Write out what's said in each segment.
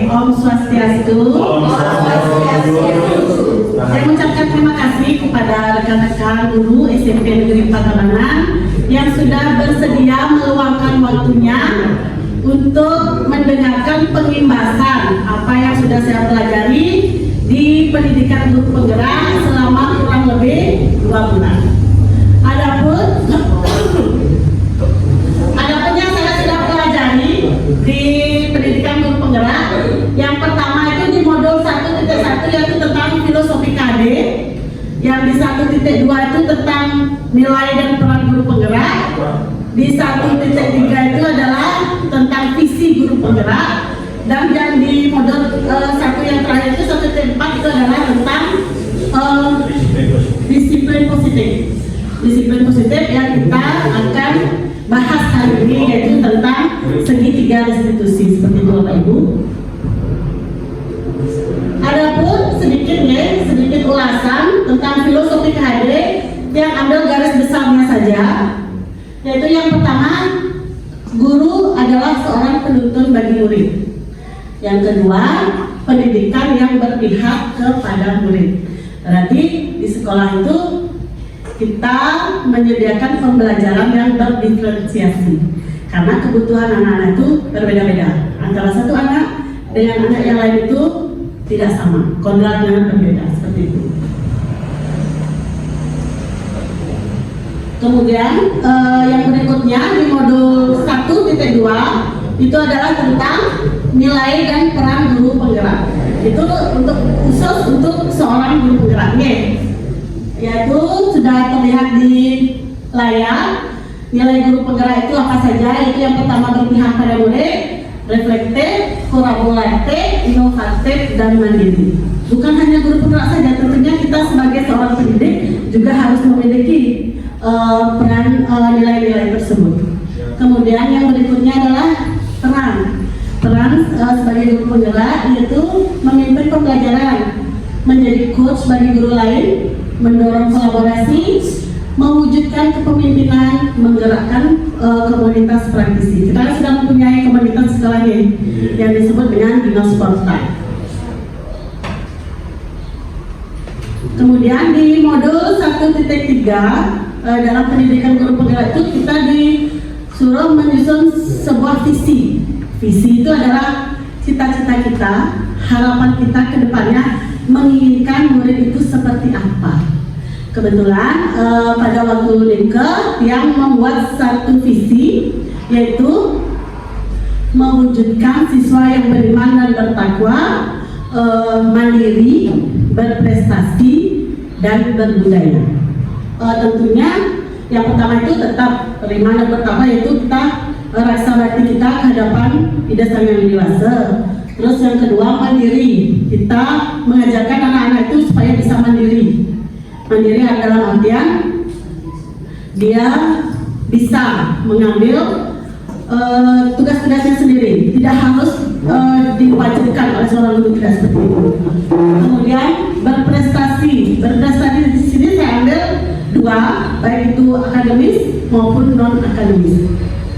Om Swastiastu. Saya mengucapkan terima kasih kepada rekan-rekan guru SMP Negeri Patabanan yang sudah bersedia meluangkan waktunya untuk mendengarkan pengimbasan apa yang sudah saya pelajari di pendidikan guru penggerak selama kurang lebih 2 bulan. Adapun yang saya sudah pelajari di pendidikan guru penggerak, yang pertama itu di modul 1.1 yaitu tentang filosofi KD, yang di 1.2 itu tentang nilai dan peran guru penggerak, di 1.3 itu adalah tentang visi guru penggerak, dan yang di modul 1 yang terakhir itu 1.4 itu adalah tentang disiplin positif. Disiplin positif yang kita akan bahas hari ini yaitu tentang segitiga restitusi, seperti itu Bapak Ibu. Adapun sedikit ulasan tentang filosofi KHD yang ambil garis besarnya saja, yaitu yang pertama, guru adalah seorang penuntun bagi murid. Yang kedua, pendidikan yang berpihak kepada murid. Berarti di sekolah itu kita menyediakan pembelajaran yang berdiferensiasi karena kebutuhan anak-anak itu berbeda-beda. Antara satu anak dengan anak yang lain itu tidak sama, kodratnya berbeda, seperti itu. Kemudian yang berikutnya di modul 1.2 itu adalah tentang nilai dan peran guru penggerak. Itu untuk khusus untuk seorang guru penggeraknya, yaitu sudah terlihat di layar. Nilai guru penggerak itu apa saja? Yaitu yang pertama berpihak pada murid, reflektif, kolaboratif, inovatif, dan mandiri. Bukan hanya guru penggerak saja, tentunya kita sebagai seorang pendidik juga harus memiliki peran nilai-nilai tersebut. Kemudian yang berikutnya adalah peran sebagai guru penggerak, yaitu memimpin pembelajaran, menjadi coach bagi guru lain, mendorong kolaborasi, mewujudkan kepemimpinan, menggerakkan komunitas praktisi. Kita sudah mempunyai komunitas sekolahnya yang disebut dengan Dinas Porta. Kemudian di modul 1.3 dalam pendidikan guru penggerak itu kita disuruh menyusun sebuah visi. Visi itu adalah cita-cita kita, harapan kita ke depannya, menginginkan murid itu seperti apa. Kebetulan pada waktu Linke yang membuat satu visi, yaitu mewujudkan siswa yang beriman dan bertakwa, mandiri, berprestasi, dan berbudaya. Tentunya yang pertama itu tetap beriman dan bertakwa, yaitu kita rasa bakti kita ke hadapan Ida Sang Yang Dewasa. Terus yang kedua, mandiri. Kita mengajarkan anak-anak itu supaya bisa mandiri. Mandiri dalam artian dia bisa mengambil tugas-tugasnya sendiri, tidak harus diwajibkan oleh seorang guru, tidak seperti itu. Kemudian berprestasi di sini saya ambil 2, baik itu akademis maupun non akademis.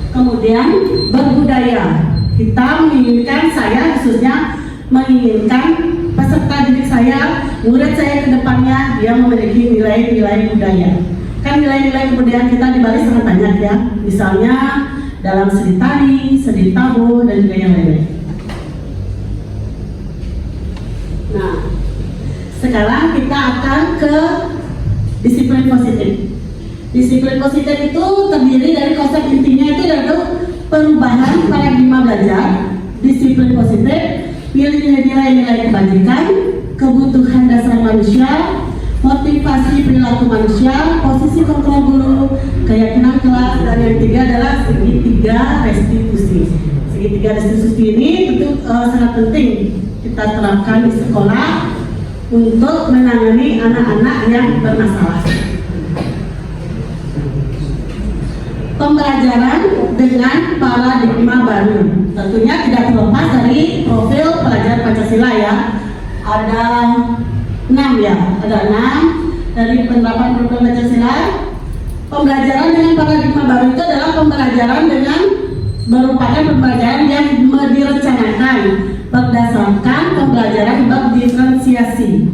Kemudian berbudaya, kita menginginkan, saya khususnya menginginkan peserta didik saya, murid saya ke depannya dia memiliki nilai-nilai budaya. Kan nilai-nilai kebudayaan kita di Bali sangat banyak ya, misalnya dalam seni tari, seni tabuh, dan juga yang lain-lain. Nah, sekarang kita akan ke disiplin positif. Disiplin positif itu terdiri dari konsep intinya itu yaitu perubahan paradigma belajar. Disiplin positif pilih nilai-nilai kebajikan, kebutuhan dasar manusia, motivasi perilaku manusia, posisi kontrol guru keyakinan kelas, dan yang ketiga adalah segitiga restitusi. Segitiga restitusi ini tentu sangat penting kita terapkan di sekolah untuk menangani anak-anak yang bermasalah. Pembelajaran dengan paradigma baru tentunya tidak terlepas dari profil pelajar Pancasila ya. Ada 6 ya, ada 6 dari penerapan profil Pancasila. Pembelajaran dengan paradigma baru itu adalah pembelajaran dengan merupakan pembelajaran yang direncanakan berdasarkan pembelajaran berdiferensiasi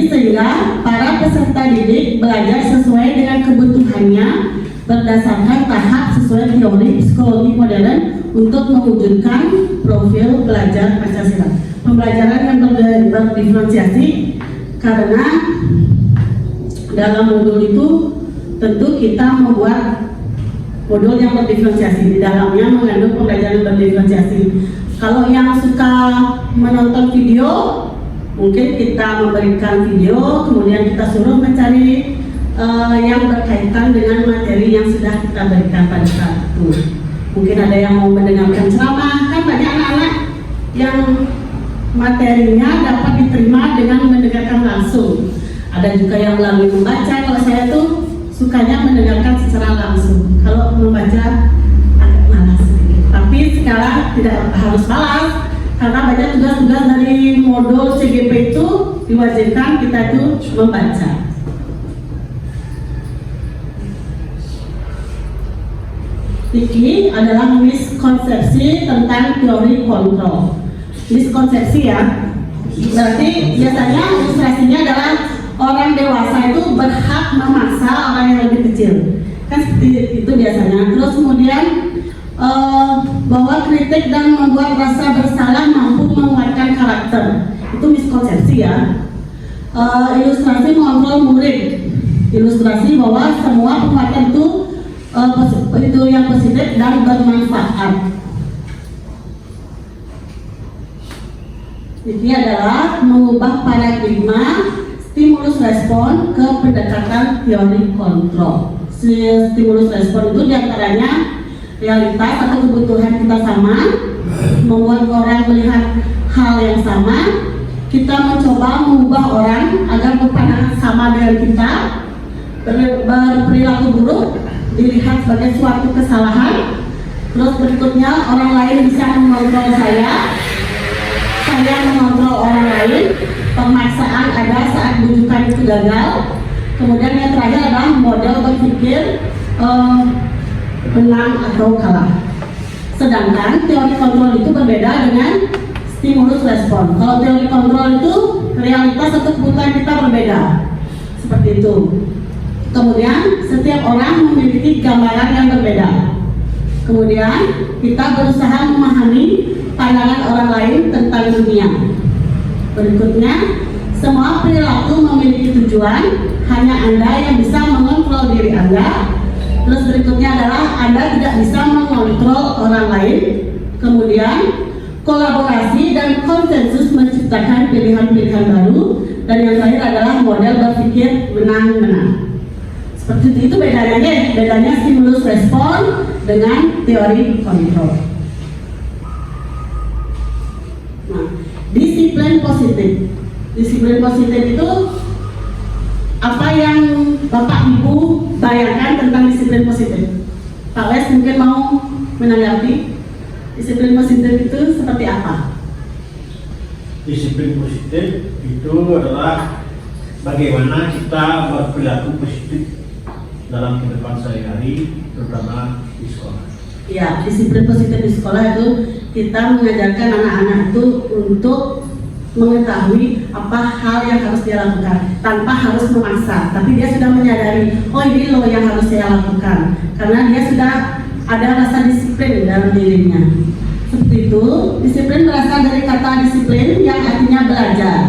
sehingga para peserta didik belajar sesuai dengan kebutuhannya berdasarkan tahap sesuai teori psikologi modern untuk mewujudkan profil belajar Pancasila. Pembelajaran yang berdiferensiasi karena dalam modul itu tentu kita membuat modul yang berdiferensiasi, di dalamnya mengandung pembelajaran berdiferensiasi. Kalau yang suka menonton video, mungkin kita memberikan video, kemudian kita suruh mencari yang berkaitan dengan materi yang sudah kita berikan pada saat itu. Mungkin ada yang mau mendengarkan ceramah, kan banyak anak-anak yang materinya dapat diterima dengan mendengarkan langsung. Ada juga yang melalui membaca. Kalau saya tuh sukanya mendengarkan secara langsung. Kalau membaca agak malas sedikit. Tapi sekarang tidak harus malas, karena banyak tugas-tugas dari modul CGP itu diwajibkan kita itu membaca. Ini adalah miskonsepsi tentang teori kontrol. Miskonsepsi ya, berarti biasanya ilustrasinya adalah orang dewasa itu berhak memaksa orang yang lebih kecil, kan seperti itu biasanya. Terus kemudian bahwa kritik dan membuat rasa bersalah mampu menguatkan karakter, itu miskonsepsi ya. Ilustrasi mengontrol murid, ilustrasi bahwa semua penguatan itu yang positif dan bermanfaat. Ini adalah mengubah paradigma stimulus respon ke pendekatan teori kontrol. Stimulus respon itu diantaranya realitas atau kebutuhan kita sama, membuat orang melihat hal yang sama. Kita mencoba mengubah orang agar berpandangan sama dengan kita, berperilaku buruk dilihat sebagai suatu kesalahan. Terus berikutnya, orang lain bisa mengontrol saya mengontrol orang lain. Pemaksaan ada saat bujukan itu gagal. Kemudian yang terakhir adalah model berpikir menang atau kalah. Sedangkan teori kontrol itu berbeda dengan stimulus respon. Kalau teori kontrol itu realitas atau kebutuhan kita berbeda, seperti itu. Kemudian setiap orang memiliki gambaran yang berbeda. Kemudian kita berusaha memahami pandangan orang lain tentang dunia. Berikutnya, semua perilaku memiliki tujuan, hanya Anda yang bisa mengontrol diri Anda. Terus berikutnya adalah Anda tidak bisa mengontrol orang lain. Kemudian, kolaborasi dan konsensus menciptakan pilihan-pilihan baru. Dan yang terakhir adalah model berpikir menang-menang. Seperti itu bedanya stimulus respon dengan teori kontrol. Nah, disiplin positif. Disiplin positif itu apa yang Bapak Ibu bayangkan tentang disiplin positif? Pak Wes mungkin mau menanggapi. Disiplin positif itu seperti apa? Disiplin positif itu adalah bagaimana kita berperilaku positif dalam kehidupan sehari-hari, terutama di sekolah. Ya, disiplin positif di sekolah itu kita mengajarkan anak-anak itu untuk mengetahui apa hal yang harus dia lakukan tanpa harus memaksa, tapi dia sudah menyadari, oh ini loh yang harus saya lakukan, karena dia sudah ada rasa disiplin dalam dirinya. Seperti itu, disiplin berasal dari kata disiplin yang artinya belajar.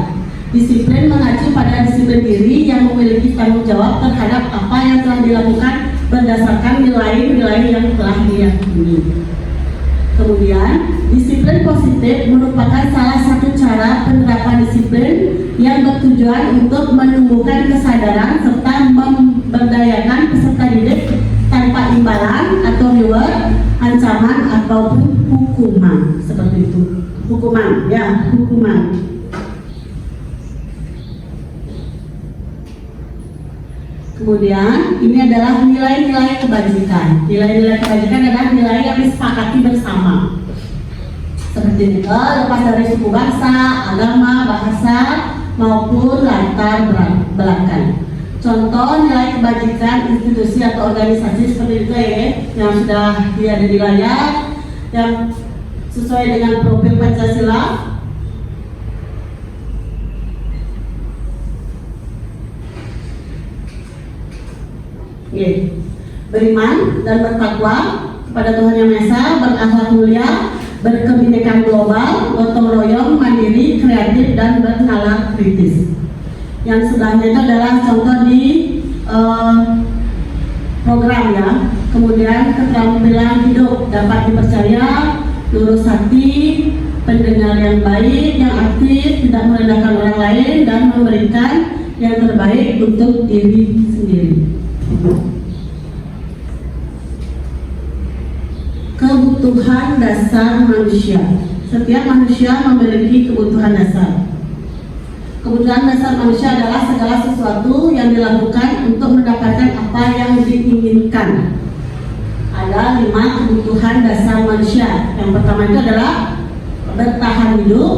Disiplin mengacu pada disiplin diri yang memiliki tanggung jawab terhadap apa yang telah dilakukan berdasarkan nilai-nilai yang telah diyakini. Kemudian, disiplin positif merupakan salah satu cara penerapan disiplin yang bertujuan untuk menumbuhkan kesadaran serta memberdayakan peserta didik Kemudian ini adalah nilai-nilai kebajikan. Nilai-nilai kebajikan adalah nilai yang disepakati bersama. Seperti itu, lepas dari suku bangsa, agama, bahasa, maupun latar belakang. Contoh nilai kebajikan institusi atau organisasi seperti itu ya, yang sudah ada di layar, yang sesuai dengan profil Pancasila. Beriman dan bertakwa kepada Tuhan Yang Maha Esa, berakhlak mulia, berkebinekaan global, gotong royong, mandiri, kreatif, dan bernalar kritis. Yang sebelahnya itu adalah contoh di program ya. Kemudian keterampilan hidup dapat dipercaya, lurus hati, pendengar yang baik, yang aktif, tidak merendahkan orang lain, dan memberikan yang terbaik untuk diri sendiri. Kebutuhan dasar manusia. Setiap manusia memiliki kebutuhan dasar. Kebutuhan dasar manusia adalah segala sesuatu yang dilakukan untuk mendapatkan apa yang diinginkan. Ada 5 kebutuhan dasar manusia. Yang pertama itu adalah bertahan hidup.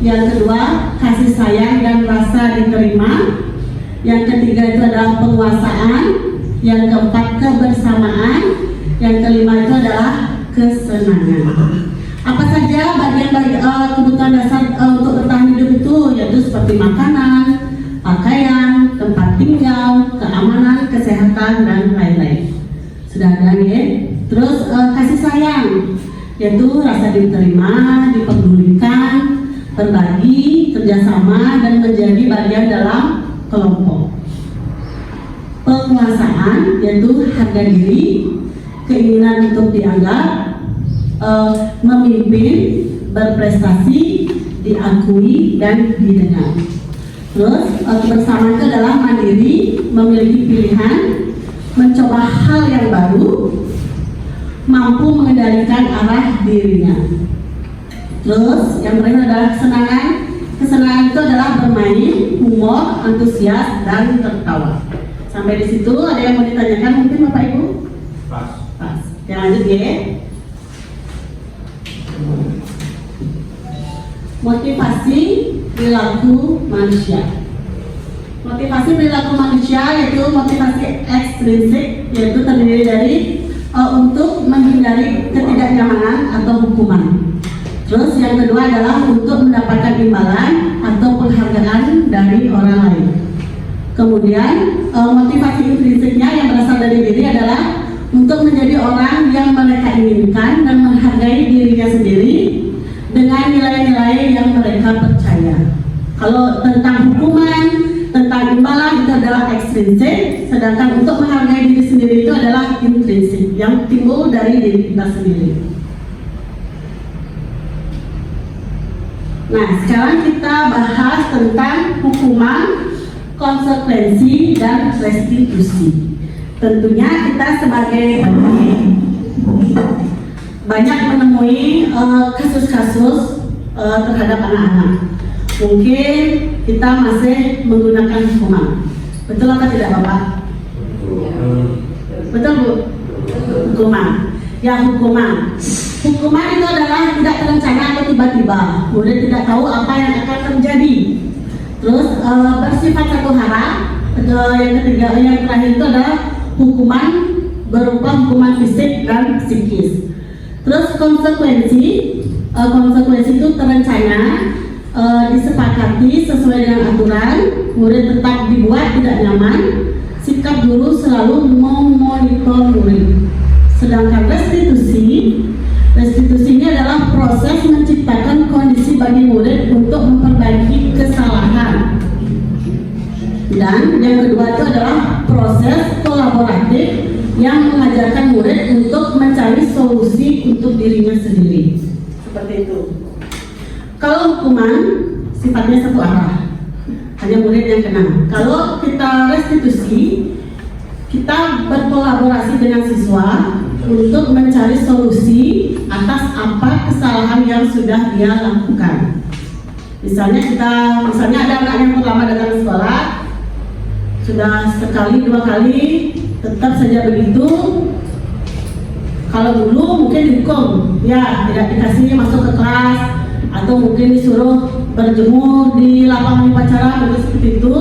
Yang kedua, kasih sayang dan rasa diterima. Yang ketiga itu adalah penguasaan. Yang keempat, kebersamaan. Yang kelima itu adalah kesenangan. Apa saja bagian kebutuhan dasar untuk bertahan hidup itu, yaitu seperti makanan, pakaian, tempat tinggal, keamanan, kesehatan, dan lain-lain. Sudah ada ya. Terus kasih sayang, yaitu rasa diterima, dipedulikan, berbagi, kerjasama, dan menjadi bagian dalam kelompok. Penguasaan, yaitu harga diri, keinginan untuk dianggap, memimpin, berprestasi, diakui, dan didengar. Terus kebersamaan itu adalah mandiri, memiliki pilihan, mencoba hal yang baru, mampu mengendalikan arah dirinya. Terus yang terakhir adalah kesenangan. Kesenangan itu adalah bermain, humor, antusias, dan tertawa. Sampai di situ ada yang mau ditanyakan mungkin Bapak Ibu? Pas. Yang lanjut ya. Motivasi perilaku manusia. Motivasi perilaku manusia yaitu motivasi ekstrinsik, yaitu terdiri dari untuk menghindari ketidaknyamanan atau hukuman. Terus yang kedua adalah untuk mendapatkan imbalan atau penghargaan dari orang lain. Kemudian motivasi intrinsiknya yang berasal dari diri adalah untuk menjadi orang yang mereka inginkan dan menghargai dirinya sendiri dengan nilai-nilai yang mereka percaya. Kalau tentang hukuman, tentang imbalan itu adalah ekstrinsik, sedangkan untuk menghargai diri sendiri itu adalah intrinsik yang timbul dari diri kita sendiri. Nah, sekarang kita bahas tentang hukuman, konsekuensi, dan restitusi. Tentunya kita sebagai banyak menemui kasus-kasus terhadap anak-anak. Mungkin kita masih menggunakan hukuman. Betul apa tidak Bapak? Betul Bu? Hukuman. Ya, hukuman. Hukuman itu adalah tidak terencana atau tiba-tiba. Kemudian tidak tahu apa yang akan terjadi. Terus bersifat satu hara. Yang ketiga, yang terakhir itu adalah hukuman berupa hukuman fisik dan psikis. Terus konsekuensi itu terencana, disepakati sesuai dengan aturan, murid tetap dibuat tidak nyaman, sikap guru selalu memonitor murid. Sedangkan restitusinya adalah proses menciptakan kondisi bagi murid untuk memperbaiki kesalahan. Dan yang kedua itu adalah proses kolaboratif yang mengajarkan murid untuk mencari solusi untuk dirinya sendiri. Seperti itu. Kalau hukuman sifatnya satu arah, hanya murid yang kena. Kalau kita restitusi, kita berkolaborasi dengan siswa untuk mencari solusi atas apa kesalahan yang sudah dia lakukan. Misalnya ada anak yang pertama datang ke sekolah, Sudah sekali, 2 kali, tetap saja begitu. Kalau dulu mungkin dihukum, ya tidak dikasih masuk ke kelas, atau mungkin disuruh berjemur di lapangan upacara, begitu seperti itu.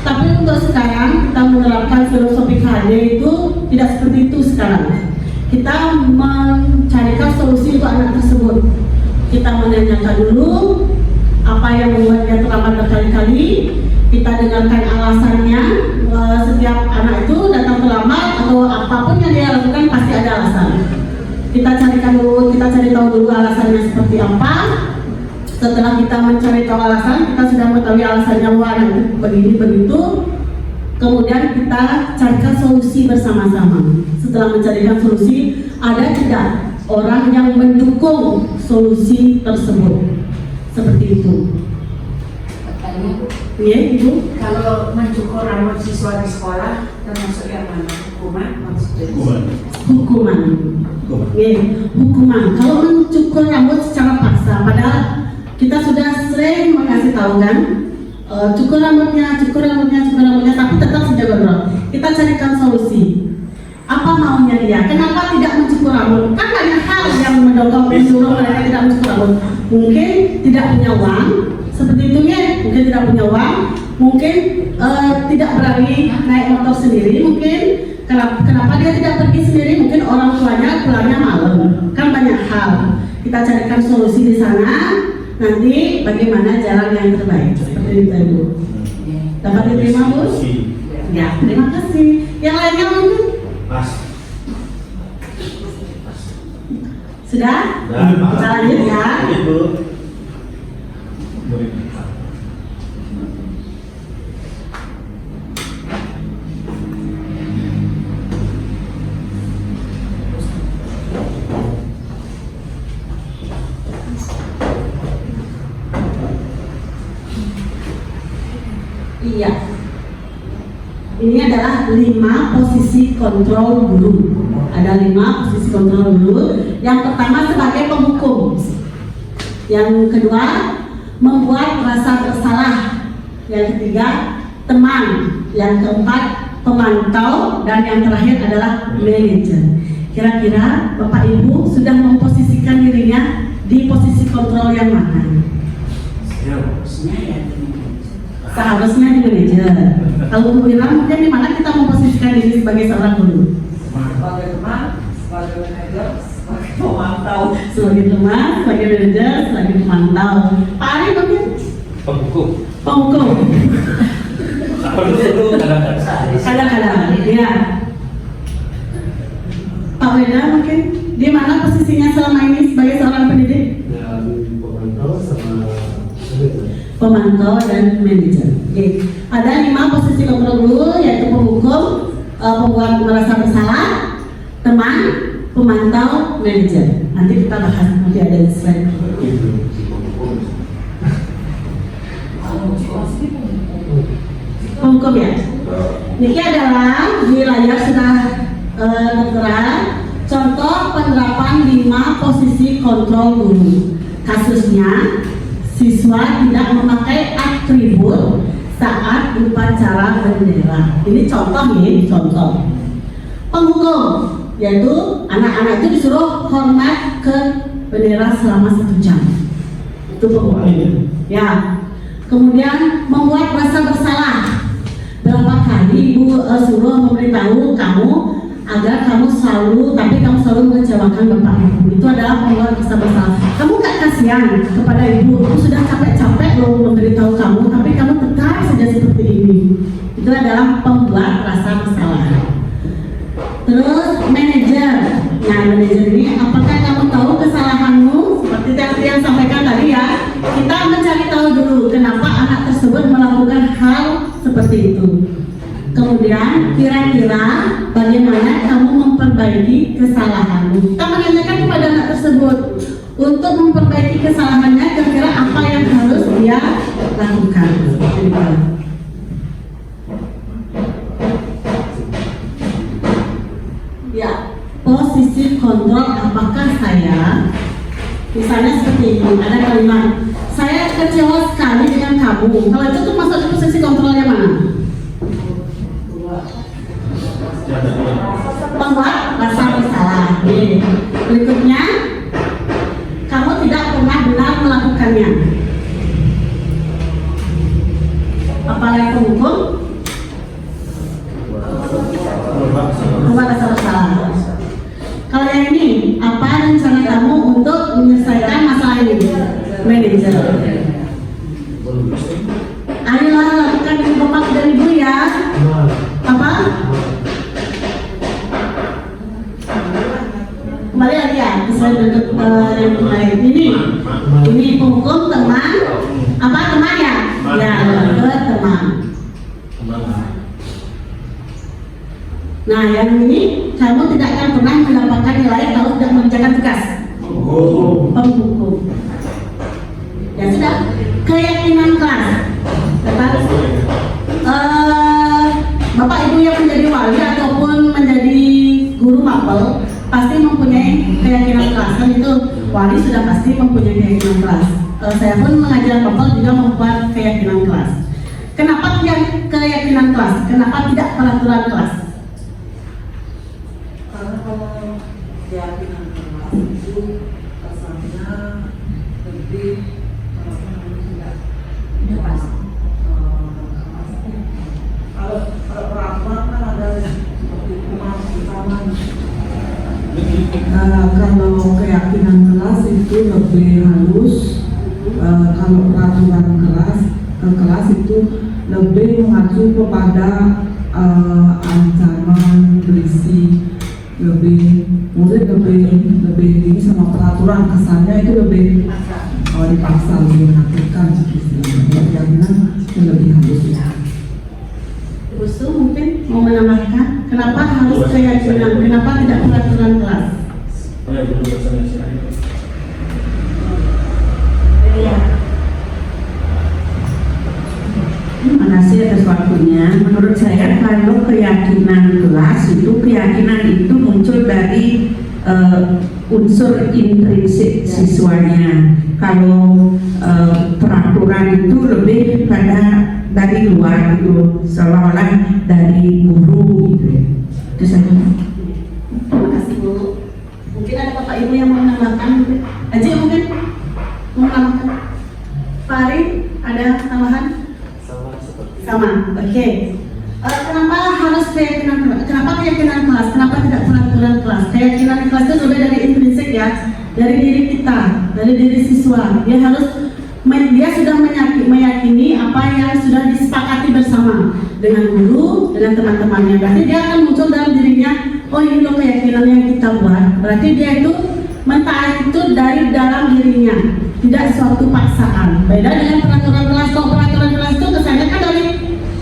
Tapi untuk sekarang kita menerapkan filosofi KHD itu tidak seperti itu sekarang. Kita mencarikan solusi untuk anak tersebut. Kita menanyakan dulu apa yang membuat dia terlambat berkali-kali. Kita dengarkan alasannya. Setiap anak itu datang terlambat atau apapun yang dia lakukan pasti ada alasan. Kita cari tahu dulu alasannya seperti apa. Setelah kita mencari tahu alasan, kita sudah mengetahui alasannya, wah begini begitu. Kemudian kita carikan solusi bersama-sama. Setelah mencarikan solusi, ada tidak orang yang mendukung solusi tersebut? Seperti itu. Iya, Ibu. Kalau mencukur rambut siswa di sekolah termasuk yang mana? Hukuman maksudnya? Hukuman. Iya, hukuman. Kalau mencukur rambut secara paksa, padahal kita sudah sering mengasih tahu kan, cukur rambutnya, tapi tetap saja gondrong. Kita carikan solusi. Apa maunya dia? Kenapa tidak mencukur rambut? Kan banyak hal yang mendorong menyuruh mereka tidak mencukur rambut. Mungkin tidak punya uang, seperti itu ya. Mungkin tidak punya uang, mungkin tidak berani naik motor sendiri. Mungkin kenapa dia tidak pergi sendiri? Mungkin orang tuanya pulangnya malam. Kan banyak hal. Kita carikan solusi di sana. Nanti bagaimana jalan yang terbaik seperti itu, Ibu. Dapat diterima, Bu? Ya, terima kasih. Yang lainnya mungkin? Pas. Sudah? Kita lanjut ya. Lanjut, Bu. Iya. Ini adalah 5 posisi kontrol guru. Ada 5 posisi kontrol guru. Yang pertama sebagai penghukum. Yang kedua membuat rasa bersalah. Yang ketiga teman. Yang keempat pemantau. Dan yang terakhir adalah manajer. Kira-kira Bapak Ibu sudah memposisikan dirinya di posisi kontrol yang mana? Seharusnya di manajer. Kalau Bu Ira mungkin di mana kita memposisikan diri sebagai seorang guru? Sebagai teman, sebagai manajer, sebagai pemantau. Sebagai teman, sebagai manajer, sebagai pemantau. Pak Ari mungkin? Penghukum. Penghukum. Kadang-kadang, ya. Pak Weda mungkin di mana posisinya selama ini sebagai seorang pendidik? Pemantau sama Pemantau dan manajer. Oke. Ada 5 posisi kontrol guru, yaitu penghukum, pembuat merasa bersalah, teman, pemantau, manajer. Nanti kita bahas, nanti ada di slide. Penghukum ya. Ini adalah di layar sudah tertera contoh penerapan 5 posisi kontrol guru. Kasusnya siswa tidak memakai atribut saat upacara bendera. Ini contoh nih, contoh. Penghukum, yaitu anak-anak itu disuruh hormat ke bendera selama 1 jam. Itu penghukum. Ya. Kemudian membuat rasa bersalah. Berapa kali Ibu suruh memberitahu kamu agar kamu selalu mengecewakan Bapak Ibu. Itu adalah membuat rasa bersalah. Kamu gak kasihan kepada Ibu, aku sudah capek-capek loh memberitahu kamu, tapi kamu tetap saja seperti ini. Itu adalah pembuat rasa bersalah. Terus manajer. Nah, manajer ini, apakah kamu tahu kesalahanmu? Seperti yang sampaikan tadi ya, kita mencari tahu dulu kenapa anak tersebut melakukan hal seperti itu. Kemudian kira-kira bagaimana kamu memperbaiki kesalahanmu? Kita menanyakan kepada anak tersebut untuk memperbaiki kesalahannya, kira-kira apa yang harus dia lakukan. Ya, posisi kontrol apakah saya, misalnya seperti ini, ada kalimat, saya kecewa sekali dengan kamu. Kalau itu tuh masuk di posisi kontrolnya mana? Pembuat rasa bersalah. Berikutnya, kamu tidak pernah benar melakukannya. Apalagi penghukum? Pembuat rasa bersalah. Kalau yang ini, apa rencana kamu untuk menyelesaikan masalah ini? Manajer. Ayolah lakukan dengan bapak dan ibu ya. Apa? Kembali lagi ya, sesuai dengan yang lain. Ini penghukum teman. Apa teman ya? Ya, teman. Nah, yang ini kamu tidak akan pernah mendapatkan nilai kalau tidak mengerjakan tugas. Penghukum. Ya sudah. Keyakinan kelas. Bapak ibu yang menjadi wali ataupun menjadi guru mapel pasti mempunyai keyakinan kelas. Kan itu wali sudah pasti mempunyai keyakinan kelas. Saya pun mengajar mapel juga membuat keyakinan kelas. Kenapa keyakinan kelas? Kenapa tidak peraturan kelas? Karena kalau keyakinan kelas itu kesannya lebih kalau peraturan kan ada hukuman utama. Kalau keyakinan kelas itu lebih halus. Kalau peraturan kelas itu lebih mengacu kepada ancaman, berisi, murid lebih ini sama peraturan, kesannya itu lebih dipaksa, lebih menakutkan istilahnya. Keyakinan lebih halus ya. Terus tuh mungkin mau menambahkan kenapa harus keyakinan, kenapa tidak peraturan kelas? Iya. Terima kasih atas waktunya. Menurut saya kalau keyakinan kelas itu muncul dari unsur intrinsik siswanya. Kalau peraturan itu lebih pada dari luar gitu, seolah-olah dari guru gitu. Itu saja. Terima kasih Bu. Mungkin ada bapak ibu yang mau menambahkan mungkin. Aji mungkin mau menambahkan. Pak Ari ada tambahan? Sama. Oke. Kenapa harus keyakinan kelas? Kenapa keyakinan kelas? Kenapa tidak peraturan kelas? Keyakinan kelas itu sudah dari intrinsik ya, dari diri kita, dari diri siswa. Dia sudah meyakini apa yang sudah disepakati bersama dengan guru, dengan teman-temannya. Berarti dia akan muncul dalam dirinya, oh ini loh keyakinan yang kita buat. Berarti dia itu mentaati itu dari dalam dirinya, tidak suatu paksaan. Beda dengan peraturan kelas. Kalau peraturan kelas itu kesannya kan dari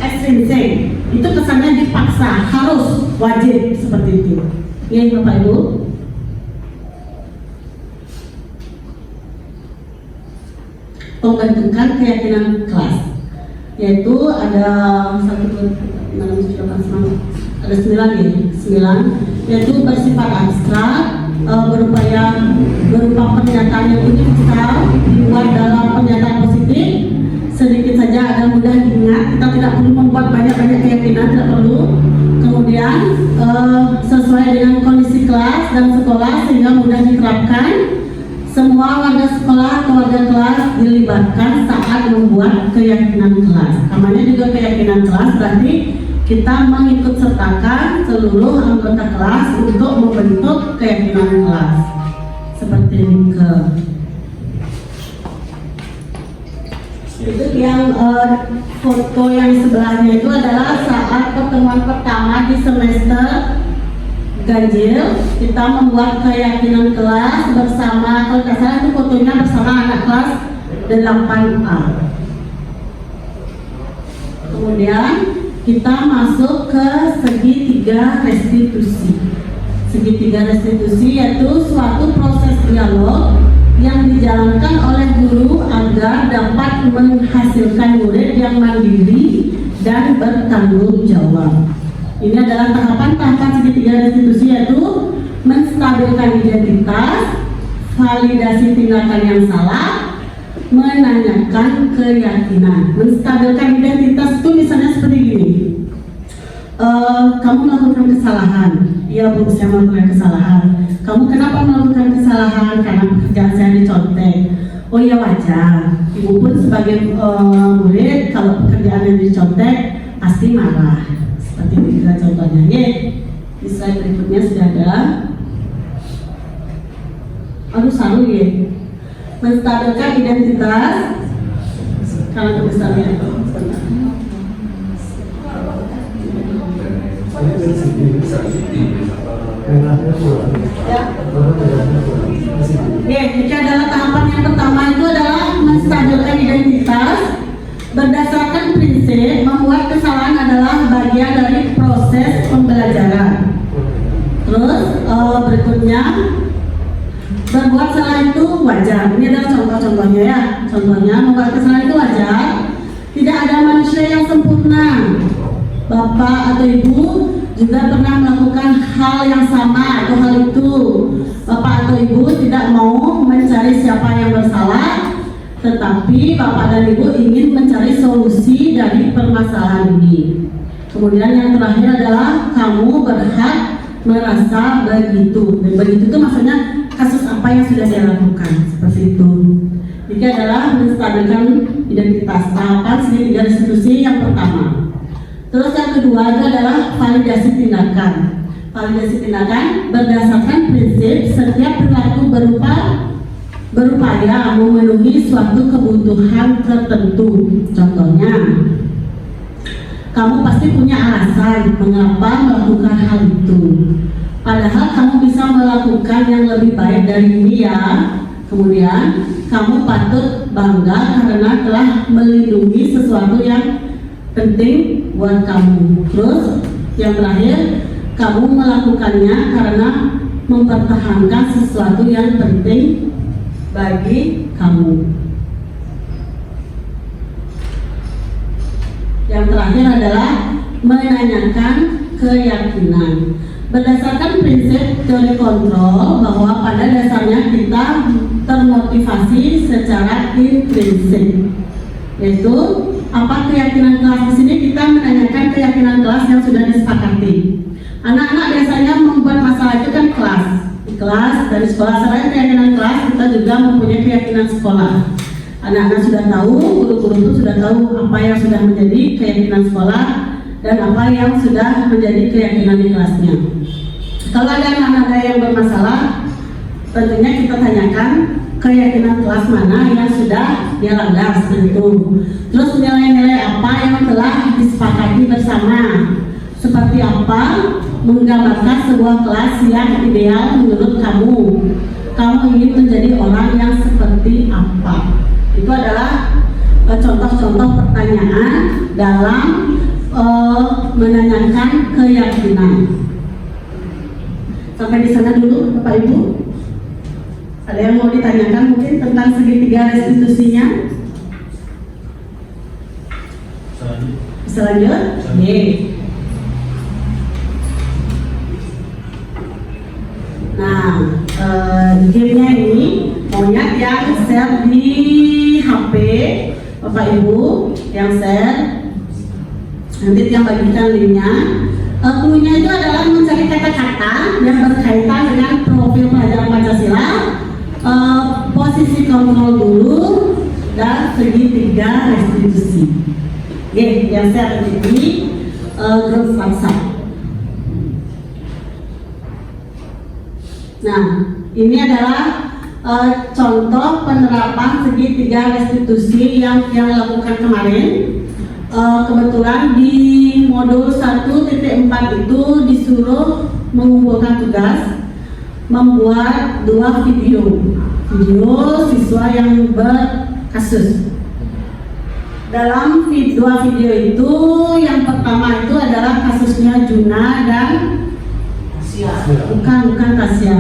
ekstrinsik, itu kesannya dipaksa, harus, wajib seperti itu. Ya Bapak Ibu. Pembentukan keyakinan kelas, yaitu ada 9 yaitu bersifat abstrak, berupa pernyataan yang universal, dibuat dalam pernyataan positif, sedikit saja agar mudah diingat. Kita tidak perlu membuat banyak-banyak keyakinan, tidak perlu. Kemudian sesuai dengan kondisi kelas dan sekolah sehingga mudah diterapkan. Semua warga sekolah atau warga kelas dilibatkan saat membuat keyakinan kelas. Namanya juga keyakinan kelas, berarti kita mengikut sertakan seluruh anggota kelas untuk membentuk keyakinan kelas. Seperti ini itu yang foto yang sebelahnya itu adalah saat pertemuan pertama di semester ganjil. Kita membuat keyakinan kelas bersama, kalau tidak salah itu fotonya bersama anak kelas 8A. Kemudian kita masuk ke segitiga restitusi. Segitiga restitusi yaitu suatu proses dialog yang dijalankan oleh guru agar dapat menghasilkan murid yang mandiri dan bertanggung jawab. Ini adalah tahapan-tahapan segitiga restitusi, yaitu menstabilkan identitas, validasi tindakan yang salah, menanyakan keyakinan. Menstabilkan identitas itu misalnya seperti gini. kamu melakukan kesalahan. Iya Bu, saya melakukan kesalahan. Kamu kenapa melakukan kesalahan? Karena pekerjaan saya dicontek. Oh iya wajar. Ibu pun sebagai murid, kalau pekerjaan yang dicontek pasti marah. Seperti itu contohnya. Di slide berikutnya sudah ada. Aduh saru ya. Menstabilkan identitas karena kebesarannya. Jadi adalah tahapan yang pertama itu adalah menstabilkan identitas berdasarkan prinsip membuat kesalahan adalah bagian dari proses pembelajaran. Terus berikutnya berbuat salah itu wajar. Ini adalah contoh-contohnya ya. Contohnya membuat kesalahan itu wajar. Tidak ada manusia yang sempurna. Bapak atau ibu juga pernah melakukan hal yang sama atau hal itu. Bapak atau ibu tidak mau mencari siapa yang bersalah, tetapi bapak dan ibu ingin mencari solusi dari permasalahan ini. Kemudian yang terakhir adalah kamu berhak merasa begitu. Dan begitu itu maksudnya kasus apa yang sudah dia lakukan, seperti itu. Ini adalah menstabilkan identitas, tahapan segitiga restitusi yang pertama. Terus yang kedua itu adalah validasi tindakan. Validasi tindakan berdasarkan prinsip setiap perilaku berupaya memenuhi suatu kebutuhan tertentu. Contohnya, kamu pasti punya alasan mengapa melakukan hal itu. Padahal kamu bisa melakukan yang lebih baik dari ini ya. Kemudian, kamu patut bangga karena telah melindungi sesuatu yang penting buat kamu. Terus yang terakhir, kamu melakukannya karena mempertahankan sesuatu yang penting bagi kamu. Yang terakhir adalah menanyakan keyakinan. Berdasarkan prinsip teori kontrol bahwa pada dasarnya kita termotivasi secara intrinsik, yaitu apa keyakinan kelas. Di sini kita menanyakan keyakinan kelas yang sudah disepakati. Anak-anak biasanya membuat masalah itu kan kelas. Di kelas dari sekolah, selain keyakinan kelas, kita juga mempunyai keyakinan sekolah. Anak-anak sudah tahu, guru-guru itu sudah tahu apa yang sudah menjadi keyakinan sekolah dan apa yang sudah menjadi keyakinan di kelasnya. Kalau ada anak-anak yang bermasalah, tentunya kita tanyakan keyakinan kelas mana yang sudah dia langgar tentu. Terus nilai-nilai apa yang telah disepakati bersama. Seperti apa menggambarkan sebuah kelas yang ideal menurut kamu. Kamu ingin menjadi orang yang seperti apa. Itu adalah contoh-contoh pertanyaan dalam menanyakan keyakinan. Sampai di sana dulu Bapak Ibu. Ada yang mau ditanyakan mungkin tentang segitiga restitusinya? Bisa lanjut? Nah, gamenya ini maunya yang share di HP Bapak Ibu, yang share nanti yang bagikan linknya. Cluenya itu adalah mencari kata-kata yang berkaitan dengan profil pelajaran Pancasila, posisi kontrol dulu, dan segitiga restitusi. Oke, yang share di grup WhatsApp. Nah, ini adalah contoh penerapan segitiga restitusi yang lakukan kemarin. Kebetulan di modul 1.4 itu disuruh mengumpulkan tugas membuat 2 video siswa yang berkasus. Dalam 2 video itu, yang pertama itu adalah kasusnya Juna dan bukan Tasya,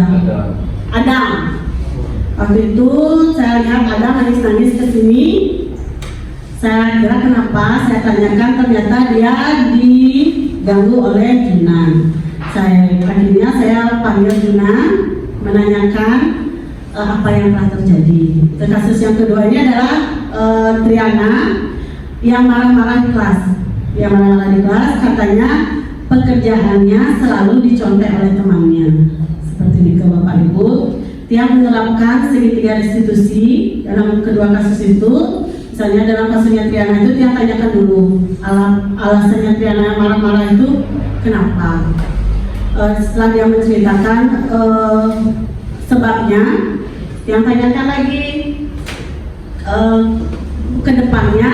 Adam. Waktu itu saya lihat Adam nangis-nangis ke sini. Saya kira kenapa, saya tanyakan, ternyata dia diganggu oleh Juna. Akhirnya saya panggil Juna, menanyakan apa yang telah terjadi. Kasus yang kedua ini adalah Triana yang marah-marah di kelas. Dia marah-marah di kelas, katanya pekerjaannya selalu dicontek oleh temannya. Seperti itu Bapak Ibu, dia menerapkan segitiga restitusi dalam kedua kasus itu. Misalnya dalam kasusnya Triana itu dia tanyakan dulu alasannya Triana marah-marah itu kenapa. Setelah dia menceritakan sebabnya, yang tanyakan lagi kedepannya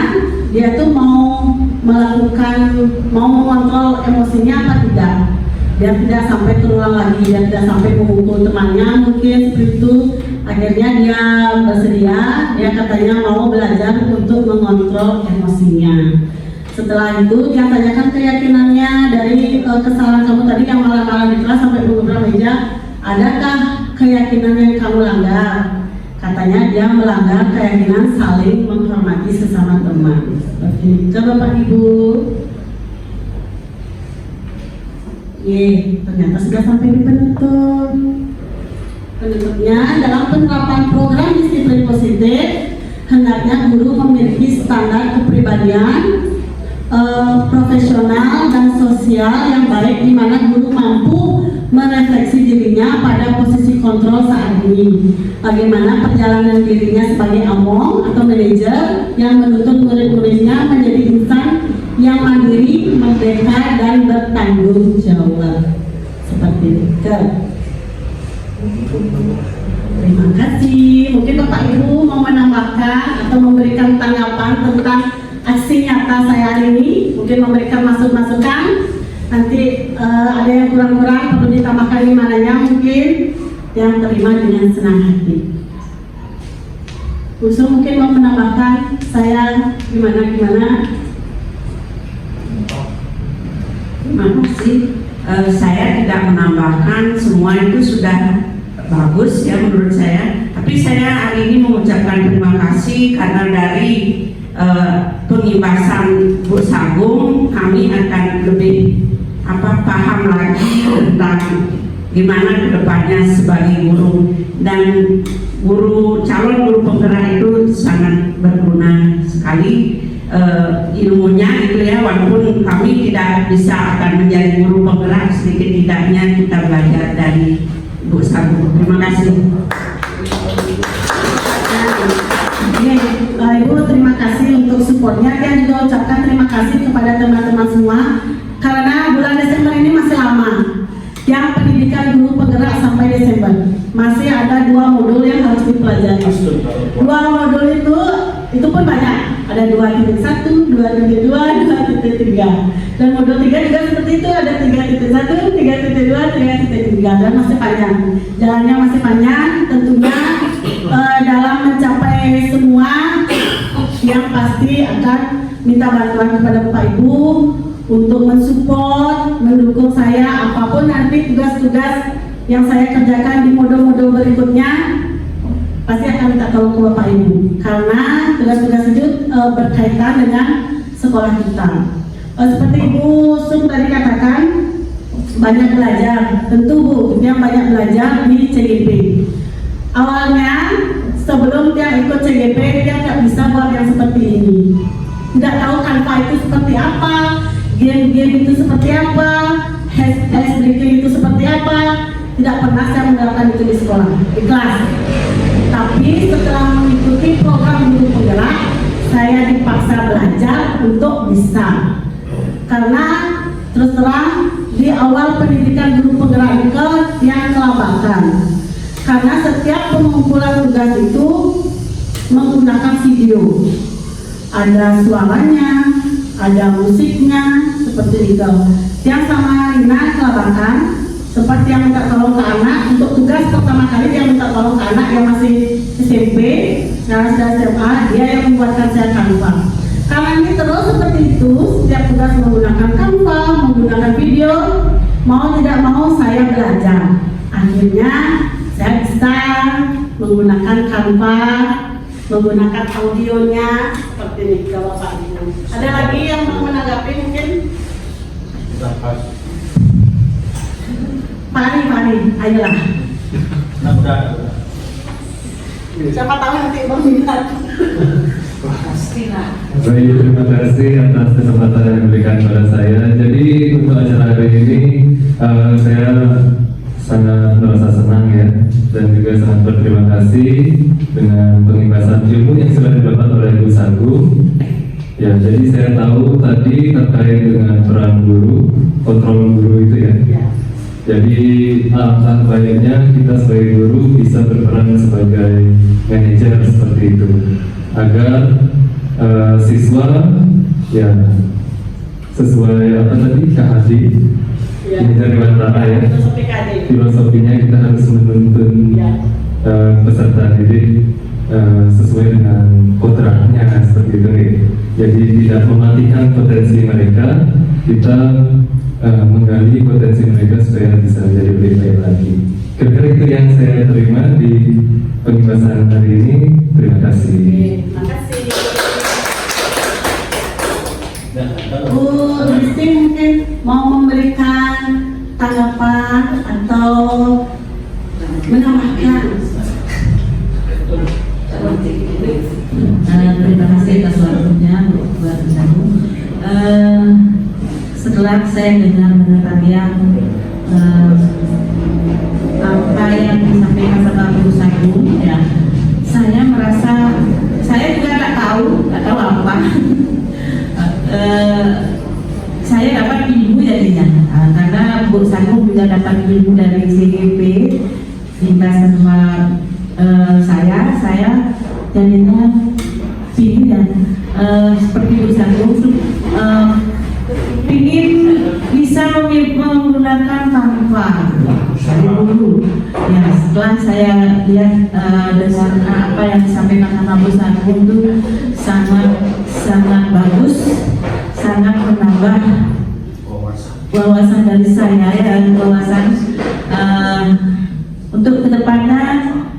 dia tuh mau mengontrol emosinya apa tidak. Dia tidak sampai terulang lagi, dia tidak sampai memukul temannya mungkin seperti itu. Akhirnya dia bersedia, dia katanya mau belajar untuk mengontrol emosinya. Setelah itu dia tanyakan keyakinannya dari kesalahan kamu tadi yang malah-malah di kelas sampai beberapa meja, adakah keyakinan yang kamu langgar? Katanya dia melanggar keyakinan saling menghormati sesama teman. Seperti itu Bapak Ibu. Ternyata sudah sampai di penutup. Penutupnya, dalam penerapan program disiplin positif, hendaknya guru memiliki standar kepribadian profesional dan sosial yang baik, di mana guru mampu merefleksi dirinya pada posisi kontrol saat ini. Bagaimana perjalanan dirinya sebagai among atau manajer yang menuntut murid-muridnya menjadi insan yang mandiri, merdeka, dan bertanggung jawab. Seperti itu. Terima kasih. Mungkin Bapak Ibu mau menambahkan atau memberikan tanggapan tentang aksi nyata saya hari ini, mungkin memberikan masukan. Nanti ada yang kurang-kurang perlu ditambahkan di mananya, mungkin yang terima dengan senang hati. Usul mungkin mau menambahkan saya gimana? Terima kasih. Saya tidak menambahkan, semua itu sudah bagus ya menurut saya. Tapi saya hari ini mengucapkan terima kasih karena dari pengibasan Bu Sagung kami akan lebih paham lagi tentang gimana kedepannya sebagai guru, dan calon guru penggerak itu sangat berguna sekali. Ilmunya itu ya, walaupun kami tidak bisa akan menjadi guru penggerak, sedikit tidaknya kita belajar dari Bu Sagung. Terima kasih. Ibu terima kasih untuk supportnya, dan juga ucapkan terima kasih kepada teman-teman semua karena bulan Desember ini masih lama. Yang pendidikan guru penggerak sampai Desember masih ada 2 modul yang harus dipelajari. 2 modul itu pun banyak, ada 2.1, 2.2, 2.3, dan modul 3 juga seperti itu, ada 3.1, 3.2, 3.3, dan masih panjang. Jalannya masih panjang, tentunya dalam mencapai semua yang pasti akan minta bantuan kepada Bapak Ibu untuk mensupport, mendukung saya apapun nanti tugas-tugas yang saya kerjakan di modul-modul berikutnya. Pasti akan minta tolong ke Bapak Ibu karena tugas-tugas itu berkaitan dengan sekolah kita. Seperti Ibu Sum tadi katakan, banyak belajar. Tentu Bu, yang banyak belajar di CGP. Awalnya sebelum dia ikut CGP, dia nggak bisa buat yang seperti ini. Tidak tahu Canva itu seperti apa, game-game itu seperti apa, hash breaking itu seperti apa. Tidak pernah saya menerapkan itu di sekolah, di kelas. Tapi setelah mengikuti program guru penggerak, saya dipaksa belajar untuk bisa. Karena terus terang di awal pendidikan guru penggerak itu yang kelabakan. Karena setiap pengumpulan tugas itu menggunakan video. Ada suaranya, ada musiknya, seperti itu. Yang sama Rina kelabakan, seperti yang minta tolong ke anak. Untuk tugas pertama kali dia minta tolong ke anak yang masih SMP, sekarang sudah SMA, dia yang membuatkan saya Canva. Karena ini terus seperti itu, setiap tugas menggunakan Canva, menggunakan video, mau tidak mau saya belajar. Akhirnya saya bisa menggunakan Canva, menggunakan audionya seperti ini ke Bapak Ibu. Ada lagi yang mau menanggapi mungkin? Mari, ayolah. Udah. Siapa tahu nanti Bang minat. Silakan. Baik, terima kasih atas kesempatan yang diberikan kepada saya. Jadi untuk acara hari ini saya sangat merasa senang ya, dan juga sangat berterima kasih dengan pengibasan ilmu yang sudah didapat oleh Ibu Sagu. Ya, jadi saya tahu tadi terkait dengan peran guru, kontrol guru itu ya. Jadi alangkah baiknya kita sebagai guru bisa berperan sebagai manajer seperti itu, agar siswa ya sesuai apa tadi KHD manajer Dewantara ya, filosofinya kita harus menuntun peserta didik sesuai dengan kodratnya seperti itu nih. Jadi tidak mematikan potensi mereka, kita menggali potensi mereka supaya bisa menjadi lebih baik lagi. Kira-kira itu yang saya terima di pengibasan hari ini. Terima kasih. Terima kasih. Bu Risti mungkin mau memberikan tanggapan atau menambahkan. Terima kasih atas waktunya buat kamu. Setelah saya dengar tadi apa yang disampaikan sama Bu Sagu, ya, saya merasa saya juga nggak tahu apa. Saya dapat ilmu jadinya, karena Bu Sagu juga dapat ilmu dari CGP hingga sama saya jadinya ini dan seperti Bu Sagu ingin bisa menggunakan tanpa dari dulu. Ya, setelah saya lihat dengan apa yang disampaikan sama Bu Sagu itu sangat bagus, sangat menambah wawasan dari saya dan wawasan untuk kedepannya.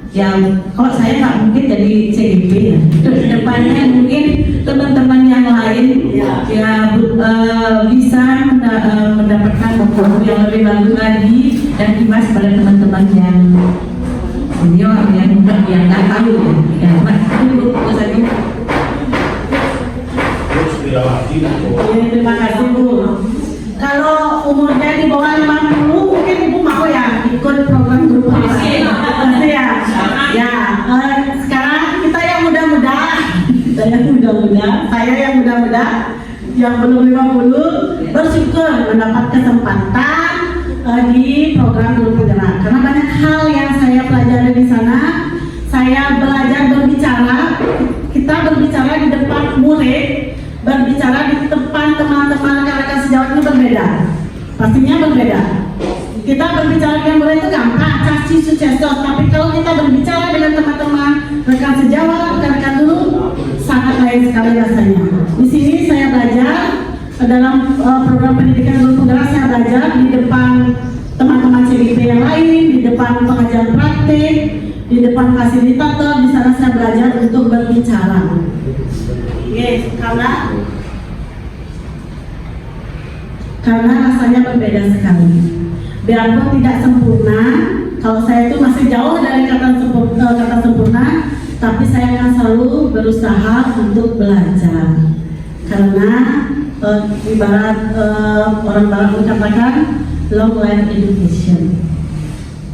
Ya, kalau saya nggak mungkin jadi CGP ya. Untuk kedepannya mungkin teman-teman yang lain ya bisa mendapatkan buku yang lebih bagus lagi dan dibahas pada teman-teman yang senior yang nggak tahu ya. Terima kasih. Terima kasih Bu. Kalau umurnya di bawah 50 mungkin Ibu mau ya ikut program guru pasti ya. Ya, sekarang kita yang muda-muda, saya yang muda-muda yang belum 50 bersyukur mendapat kesempatan di program guru penggerak, karena banyak hal yang saya pelajari di sana. Saya belajar berbicara, kita berbicara di depan murid, berbicara di depan teman-teman rekan-rekan sejawat itu berbeda, pastinya berbeda. Kita berbicara dengan murid itu gampang, caci sukses, tapi kalau kita berbicara dengan teman-teman rekan sejawat, rekan-rekan dulu, sangat lain sekali rasanya. Di sini saya belajar dalam program pendidikan guru penggerak, saya belajar di depan teman-teman CGP yang lain, di depan pengajar praktik, di depan fasilitator. Di sana saya belajar untuk berbicara. Karena rasanya berbeda sekali. Biarpun tidak sempurna, kalau saya itu masih jauh dari kata sempurna, tapi saya akan selalu berusaha untuk belajar. Karena ibarat orang barat mengatakan long life education,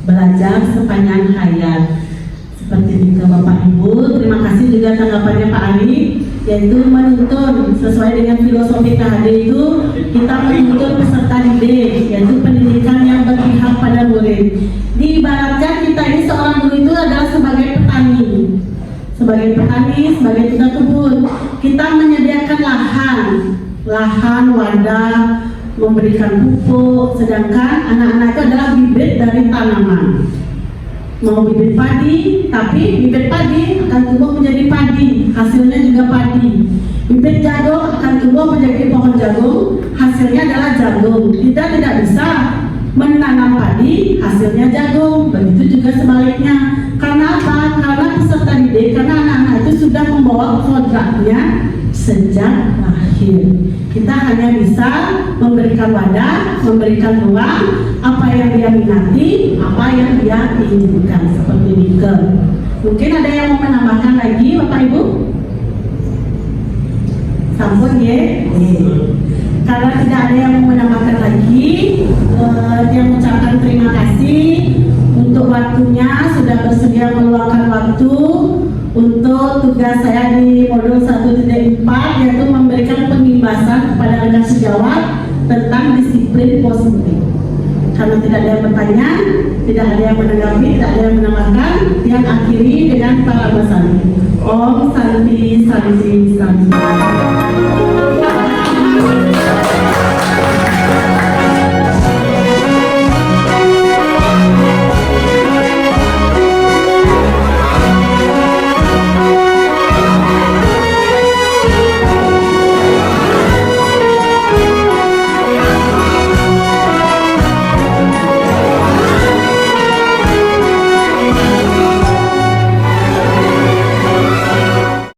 belajar sepanjang hayat. Seperti itu Bapak Ibu, terima kasih juga tanggapannya Pak Ali, yaitu menuntun sesuai dengan filosofi KHD itu, kita menuntun peserta didik, yaitu pendidikan yang berpihak pada murid. Diibaratkan kita ini seorang guru itu adalah sebagai petani, sebagai tukang kebun. Kita menyediakan lahan, wadah, memberikan pupuk, sedangkan anak-anak itu adalah bibit dari tanaman. Mau bibit padi, tapi bibit padi akan tumbuh menjadi padi, hasilnya juga padi. Bibit jagung akan tumbuh menjadi pohon jagung, hasilnya adalah jagung. Kita tidak bisa menanam padi, hasilnya jagung. Begitu juga sebaliknya. Karena apa? Karena peserta didik, karena anak-anak itu sudah membawa kodratnya sejak lahir. Kita hanya bisa memberikan wadah, memberikan ruang, apa yang dia minati, apa yang dia inginkan, seperti Nike. Mungkin ada yang mau menambahkan lagi, Bapak Ibu? Sampun ya. Karena tidak ada yang mau menambahkan lagi, yang mengucapkan terima kasih untuk waktunya sudah bersedia meluangkan waktu untuk tugas saya di modul 1.4, yaitu memberikan pengimbasan kepada rekan sejawat tentang disiplin pos mudik. Kalau tidak ada yang bertanya, tidak ada yang menanggapi, tidak ada yang menambahkan, yang akhiri dengan para pesan. Om Santi Santi Santi.